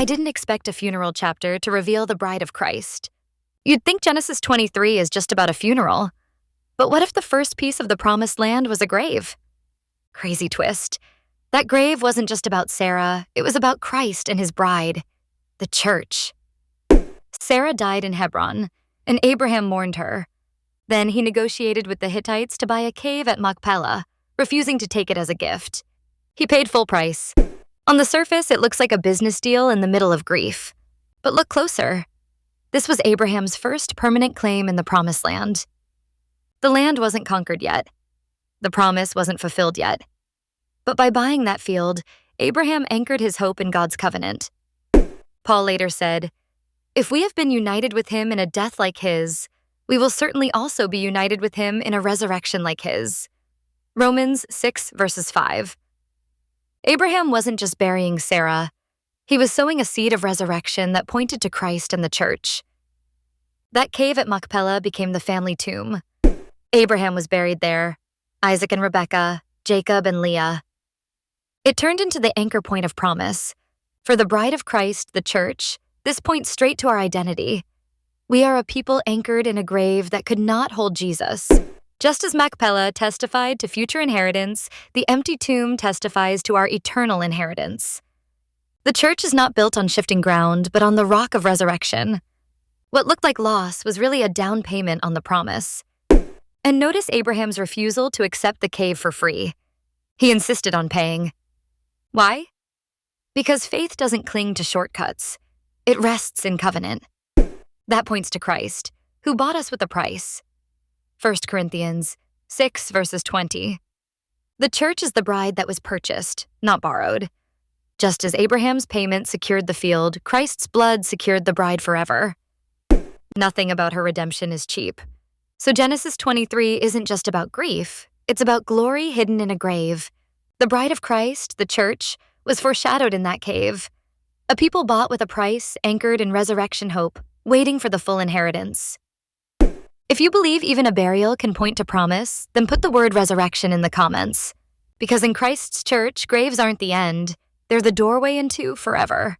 I didn't expect a funeral chapter to reveal the bride of Christ. You'd think Genesis 23 is just about a funeral. But what if the first piece of the promised land was a grave? Crazy twist. That grave wasn't just about Sarah, it was about Christ and his bride, the church. Sarah died in Hebron, and Abraham mourned her. Then he negotiated with the Hittites to buy a cave at Machpelah, refusing to take it as a gift. He paid full price. On the surface, it looks like a business deal in the middle of grief. But look closer. This was Abraham's first permanent claim in the Promised Land. The land wasn't conquered yet. The promise wasn't fulfilled yet. But by buying that field, Abraham anchored his hope in God's covenant. Paul later said, "If we have been united with him in a death like his, we will certainly also be united with him in a resurrection like his." Romans 6 verses 5. Abraham wasn't just burying Sarah. He was sowing a seed of resurrection that pointed to Christ and the church. That cave at Machpelah became the family tomb. Abraham was buried there, Isaac and Rebekah, Jacob and Leah. It turned into the anchor point of promise. For the bride of Christ, the church, this points straight to our identity. We are a people anchored in a grave that could not hold Jesus. Just as Machpelah testified to future inheritance, the empty tomb testifies to our eternal inheritance. The church is not built on shifting ground, but on the rock of resurrection. What looked like loss was really a down payment on the promise. And notice Abraham's refusal to accept the cave for free. He insisted on paying. Why? Because faith doesn't cling to shortcuts. It rests in covenant. That points to Christ, who bought us with a price. 1 Corinthians 6 verses 20. The church is the bride that was purchased, not borrowed. Just as Abraham's payment secured the field, Christ's blood secured the bride forever. Nothing about her redemption is cheap. So Genesis 23 isn't just about grief, it's about glory hidden in a grave. The bride of Christ, the church, was foreshadowed in that cave. A people bought with a price, anchored in resurrection hope, waiting for the full inheritance. If you believe even a burial can point to promise, then put the word resurrection in the comments. Because in Christ's church, graves aren't the end, they're the doorway into forever.